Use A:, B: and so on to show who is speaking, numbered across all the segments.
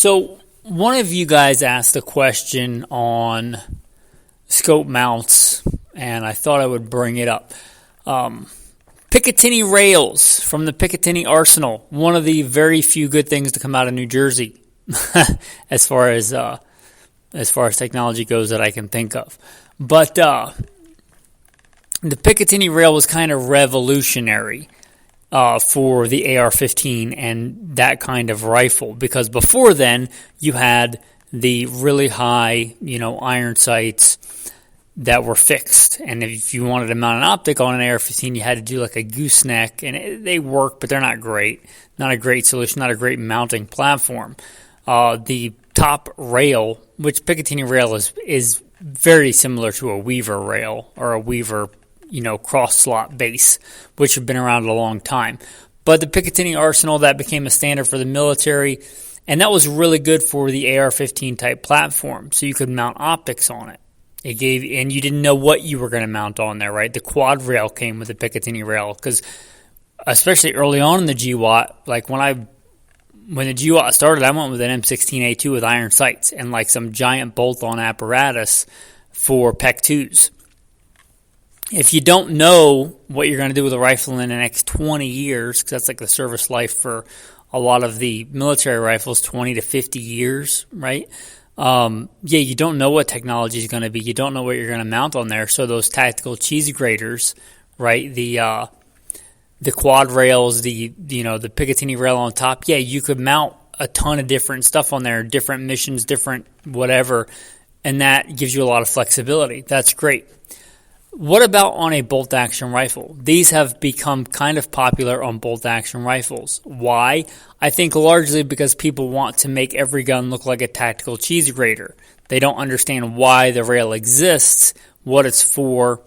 A: So one of you guys asked a question on scope mounts, and I thought I would bring it up. Picatinny rails from the Picatinny Arsenal, one of the very few good things to come out of New Jersey, as far as technology goes that I can think of. But the Picatinny rail was kind of revolutionary for the AR-15 and that kind of rifle, because before then you had the really high, iron sights that were fixed, and if you wanted to mount an optic on an AR-15, you had to do like a gooseneck, and they work, but they're not great. Not a great solution, not a great mounting platform. The top rail, which Picatinny rail is very similar to a Weaver rail or a Weaver cross slot base, which have been around a long time. But the Picatinny Arsenal, that became a standard for the military, and that was really good for the AR-15 type platform, so you could mount optics on it. And you didn't know what you were going to mount on there, right? The quad rail came with the Picatinny rail, because especially early on in the GWAT, like when the GWAT started, I went with an M16A2 with iron sights and like some giant bolt-on apparatus for PEC-2s. If you don't know what you're going to do with a rifle in the next 20 years, because that's like the service life for a lot of the military rifles, 20 to 50 years, right? You don't know what technology is going to be. You don't know what you're going to mount on there. So those tactical cheese graters, right? The quad rails, the Picatinny rail on top. Yeah, you could mount a ton of different stuff on there, different missions, different whatever, and that gives you a lot of flexibility. That's great. What about on a bolt-action rifle? These have become kind of popular on bolt-action rifles. Why? I think largely because people want to make every gun look like a tactical cheese grater. They don't understand why the rail exists, what it's for,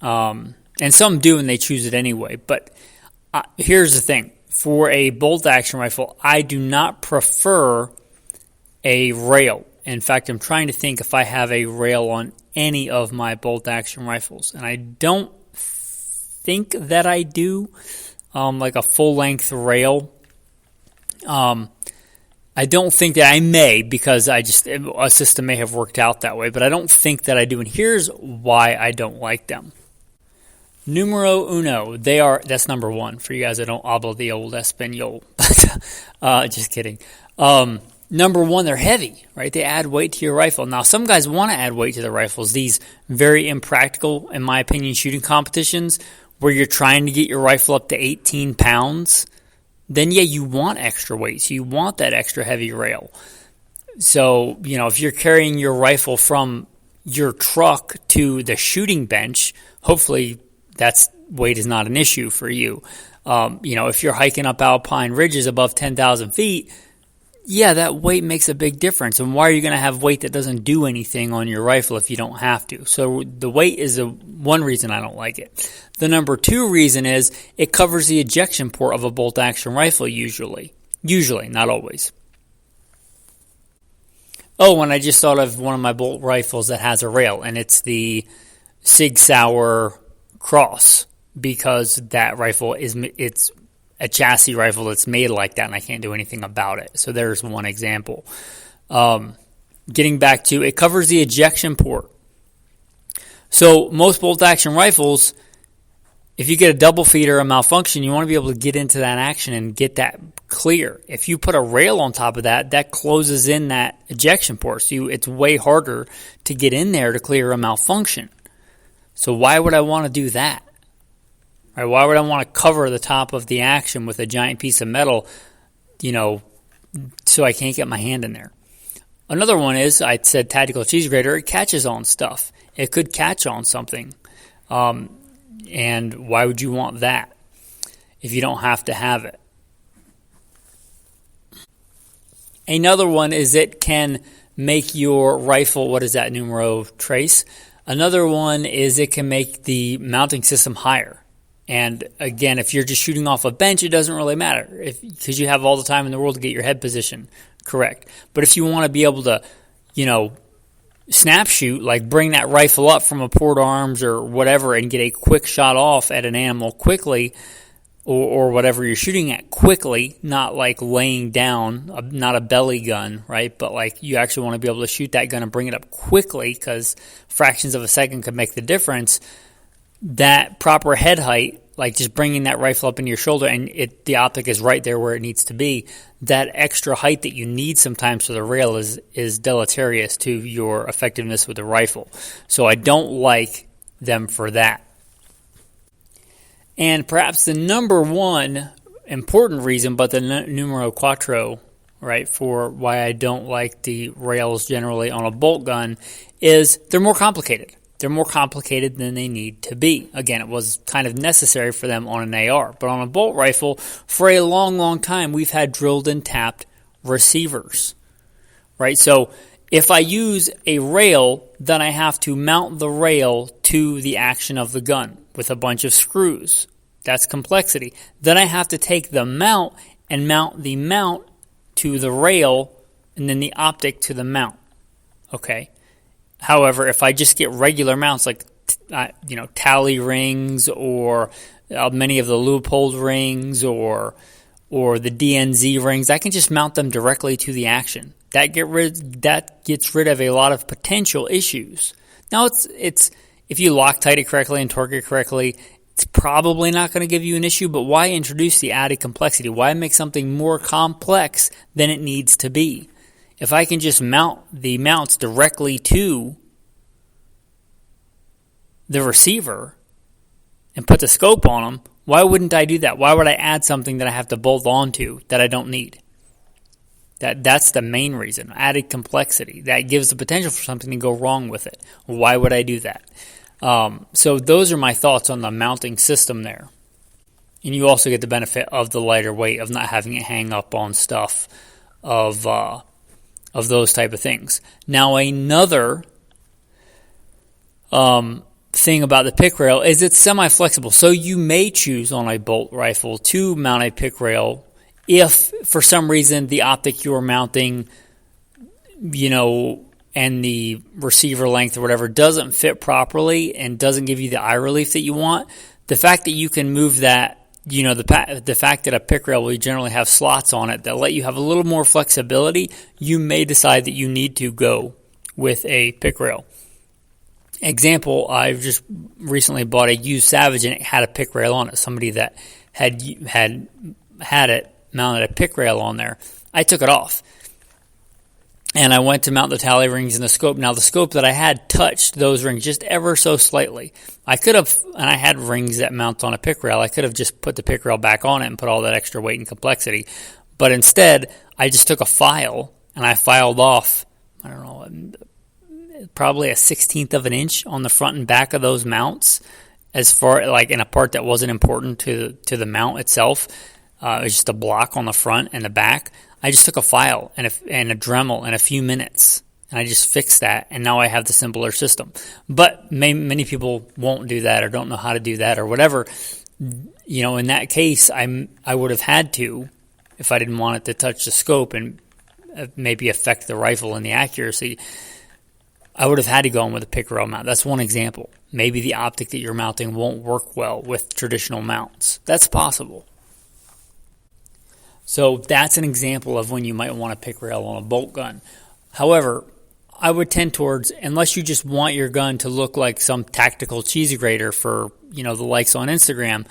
A: and some do and they choose it anyway. But here's the thing. For a bolt-action rifle, I do not prefer a rail. In fact, I'm trying to think if I have a rail on any of my bolt-action rifles, and I don't think that I do, like a full-length rail. I don't think that I may, because a system may have worked out that way, but I don't think that I do, and here's why I don't like them. Numero uno, that's number one, for you guys that don't habla the old Espanol, just kidding. Number one, they're heavy, right? They add weight to your rifle. Now, some guys want to add weight to their rifles. These very impractical, in my opinion, shooting competitions where you're trying to get your rifle up to 18 pounds, then, you want extra weight. So you want that extra heavy rail. So, if you're carrying your rifle from your truck to the shooting bench, hopefully that's weight is not an issue for you. If you're hiking up alpine ridges above 10,000 feet, that weight makes a big difference. And why are you going to have weight that doesn't do anything on your rifle if you don't have to? So the weight is one reason I don't like it. The number two reason is it covers the ejection port of a bolt-action rifle usually. Usually, not always. Oh, and I just thought of one of my bolt rifles that has a rail, and it's the Sig Sauer Cross, because that rifle it's a chassis rifle that's made like that, and I can't do anything about it. So there's one example. Getting back to, it covers the ejection port. So most bolt-action rifles, if you get a double feed or a malfunction, you want to be able to get into that action and get that clear. If you put a rail on top of that, that closes in that ejection port. So it's way harder to get in there to clear a malfunction. So why would I want to do that? Right, why would I want to cover the top of the action with a giant piece of metal, so I can't get my hand in there? Another one is, I said tactical cheese grater, it catches on stuff. It could catch on something. And why would you want that if you don't have to have it? Another one is it can make your rifle, what is that, numero trace? Another one is it can make the mounting system higher. And again, if you're just shooting off a bench, it doesn't really matter because you have all the time in the world to get your head position correct. But if you want to be able to, snap shoot, like bring that rifle up from a port arms or whatever and get a quick shot off at an animal quickly, or whatever you're shooting at quickly, not like laying down, not a belly gun, right? But like you actually want to be able to shoot that gun and bring it up quickly because fractions of a second could make the difference. That proper head height, like just bringing that rifle up into your shoulder and the optic is right there where it needs to be, that extra height that you need sometimes for the rail is deleterious to your effectiveness with the rifle. So I don't like them for that. And perhaps the number one important reason, but the numero quattro, right, for why I don't like the rails generally on a bolt gun is they're more complicated. They're more complicated than they need to be. Again, it was kind of necessary for them on an AR. But on a bolt rifle, for a long, long time, we've had drilled and tapped receivers, right? So if I use a rail, then I have to mount the rail to the action of the gun with a bunch of screws. That's complexity. Then I have to take the mount and mount the mount to the rail and then the optic to the mount. Okay. However, if I just get regular mounts like tally rings or many of the Leupold rings or the DNZ rings, I can just mount them directly to the action. That gets rid of a lot of potential issues. Now it's if you Loctite it correctly and torque it correctly, it's probably not going to give you an issue, but why introduce the added complexity? Why make something more complex than it needs to be? If I can just mount the mounts directly to the receiver and put the scope on them, why wouldn't I do that? Why would I add something that I have to bolt onto that I don't need? That's the main reason. Added complexity. That gives the potential for something to go wrong with it. Why would I do that? So those are my thoughts on the mounting system there. And you also get the benefit of the lighter weight of not having it hang up on stuff of those type of things. Now another thing about the pick rail is it's semi-flexible. So you may choose on a bolt rifle to mount a pick rail if for some reason the optic you are mounting, and the receiver length or whatever doesn't fit properly and doesn't give you the eye relief that you want. The fact that you can move that, the fact that a pick rail will generally have slots on it that let you have a little more flexibility, you may decide that you need to go with a pick rail. Example, I've just recently bought a used Savage and it had a pick rail on it. Somebody that had it mounted a pick rail on there. I took it off. And I went to mount the tally rings and the scope. Now, the scope that I had touched those rings just ever so slightly. I could have, and I had rings that mount on a pick rail. I could have just put the pick rail back on it and put all that extra weight and complexity. But instead, I just took a file and I filed off, probably a 1/16 of an inch on the front and back of those mounts, as far like in a part that wasn't important to the mount itself. It was just a block on the front and the back. I just took a file and a Dremel in a few minutes, and I just fixed that, and now I have the simpler system. But many people won't do that or don't know how to do that or whatever. In that case, I would have had to, if I didn't want it to touch the scope and maybe affect the rifle and the accuracy, I would have had to go in with a pick rail mount. That's one example. Maybe the optic that you're mounting won't work well with traditional mounts. That's possible. So that's an example of when you might want a pick rail on a bolt gun. However, I would tend towards, unless you just want your gun to look like some tactical cheesy grater for, the likes on Instagram,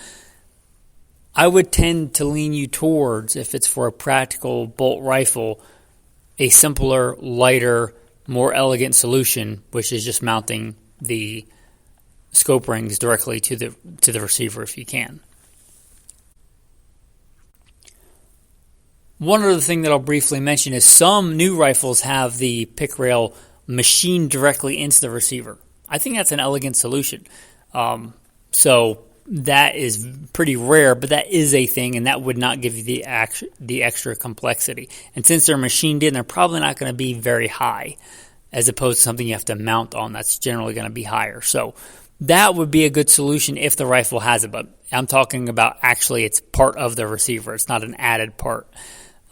A: I would tend to lean you towards, if it's for a practical bolt rifle, a simpler, lighter, more elegant solution, which is just mounting the scope rings directly to the receiver if you can. One other thing that I'll briefly mention is some new rifles have the pick rail machined directly into the receiver. I think that's an elegant solution. So that is pretty rare, but that is a thing, and that would not give you the extra complexity. And since they're machined in, they're probably not going to be very high, as opposed to something you have to mount on that's generally going to be higher. So that would be a good solution if the rifle has it, but I'm talking about actually it's part of the receiver. It's not an added part.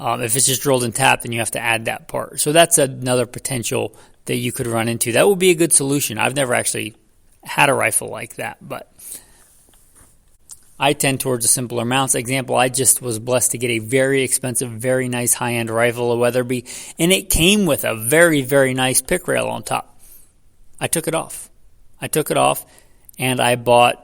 A: If it's just drilled and tapped, then you have to add that part. So that's another potential that you could run into. That would be a good solution. I've never actually had a rifle like that, but I tend towards the simpler mounts. Example, I just was blessed to get a very expensive, very nice high-end rifle, a Weatherby, and it came with a very, very nice pick rail on top. I took it off, and I bought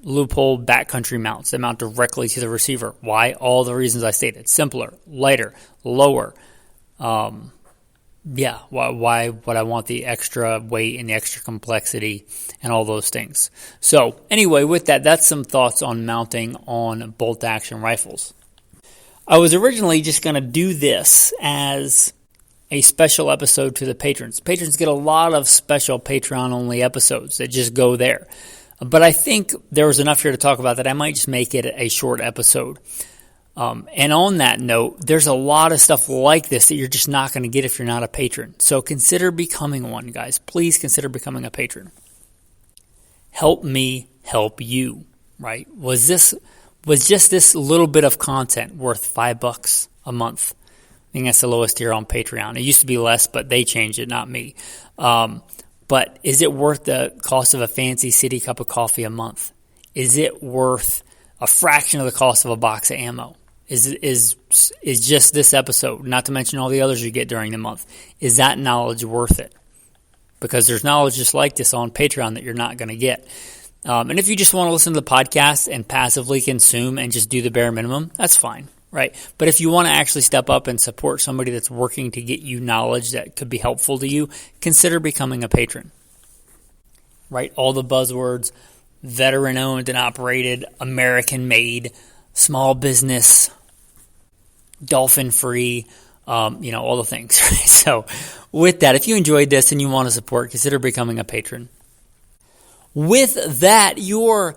A: loophole backcountry mounts that mount directly to the receiver. Why? All the reasons I stated. Simpler, lighter, lower. Why would I want the extra weight and the extra complexity and all those things? So anyway, with that, that's some thoughts on mounting on bolt-action rifles. I was originally just going to do this as a special episode to the patrons. Patrons get a lot of special Patreon-only episodes that just go there. But I think there was enough here to talk about that I might just make it a short episode. And on that note, there's a lot of stuff like this that you're just not going to get if you're not a patron. So consider becoming one, guys. Please consider becoming a patron. Help me help you, right? Was just this little bit of content worth $5 a month? I think that's the lowest tier on Patreon. It used to be less, but they changed it, not me. But is it worth the cost of a fancy city cup of coffee a month? Is it worth a fraction of the cost of a box of ammo? Is just this episode, not to mention all the others you get during the month, is that knowledge worth it? Because there's knowledge just like this on Patreon that you're not going to get. And if you just want to listen to the podcast and passively consume and just do the bare minimum, that's fine, right? But if you want to actually step up and support somebody that's working to get you knowledge that could be helpful to you, consider becoming a patron, right? All the buzzwords, veteran-owned and operated, American-made, small business, dolphin-free, all the things. Right? So with that, if you enjoyed this and you want to support, consider becoming a patron. With that, your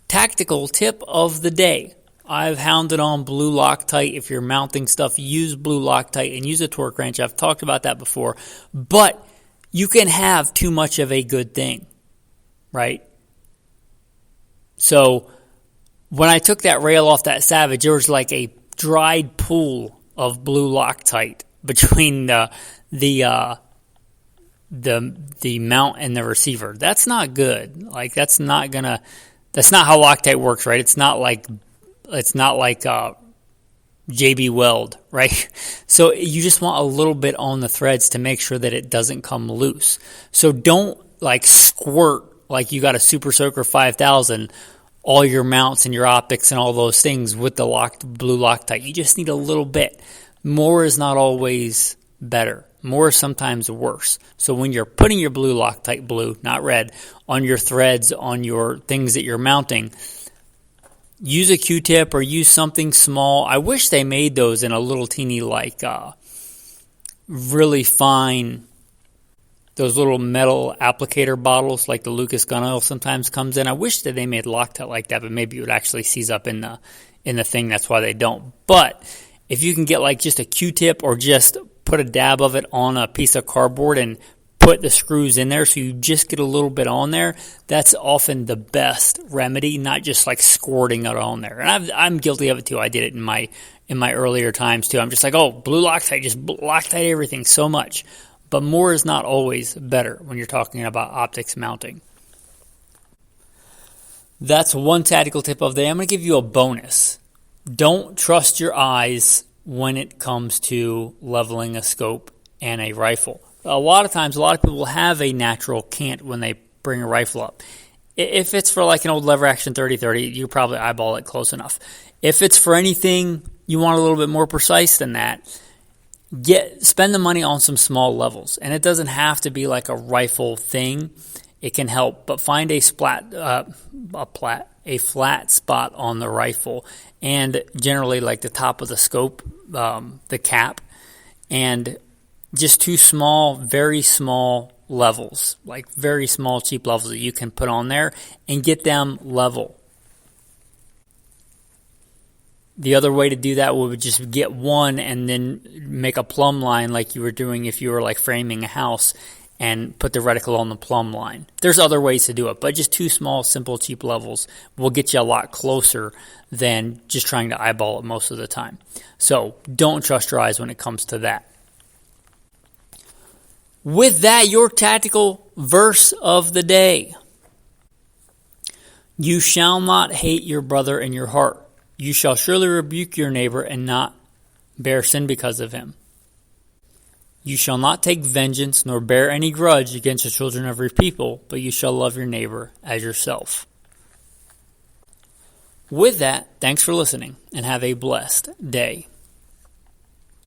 A: tactical tip of the day. I've hounded on blue Loctite. If you're mounting stuff, use blue Loctite and use a torque wrench. I've talked about that before. But you can have too much of a good thing, right? So when I took that rail off that Savage, there was like a dried pool of blue Loctite between the mount and the receiver. That's not good. Like that's not how Loctite works, right? It's not like JB Weld, right? So you just want a little bit on the threads to make sure that it doesn't come loose. So don't like squirt like you got a Super Soaker 5000 all your mounts and your optics and all those things with the blue Loctite. You just need a little bit. More is not always better. More is sometimes worse. So when you're putting your blue Loctite, blue, not red, on your threads, on your things that you're mounting, use a Q-tip or use something small. I wish they made those in a little teeny really fine, those little metal applicator bottles like the Lucas gun oil sometimes comes in. I wish that they made Loctite like that, but maybe it would actually seize up in the thing. That's why they don't. But if you can get like just a Q-tip or just put a dab of it on a piece of cardboard and put the screws in there so you just get a little bit on there, that's often the best remedy, not just like squirting it on there. And I'm guilty of it too. I did it in my earlier times too. I'm just like, oh, blue Loctite, just Loctite everything so much. But more is not always better when you're talking about optics mounting. That's one tactical tip of the day. I'm going to give you a bonus. Don't trust your eyes when it comes to leveling a scope and a rifle. A lot of times, a lot of people have a natural cant when they bring a rifle up. If it's for like an old lever action 30-30, you probably eyeball it close enough. If it's for anything you want a little bit more precise than that, spend the money on some small levels. And it doesn't have to be like a rifle thing. It can help, but find a flat spot on the rifle, and generally like the top of the scope, the cap, and just two small, very small levels, like very small, cheap levels that you can put on there and get them level. The other way to do that would just get one and then make a plumb line like you were doing if you were like framing a house and put the reticle on the plumb line. There's other ways to do it, but just two small, simple, cheap levels will get you a lot closer than just trying to eyeball it most of the time. So don't trust your eyes when it comes to that. With that, your tactical verse of the day. You shall not hate your brother in your heart. You shall surely rebuke your neighbor and not bear sin because of him. You shall not take vengeance nor bear any grudge against the children of your people, but you shall love your neighbor as yourself. With that, thanks for listening and have a blessed day.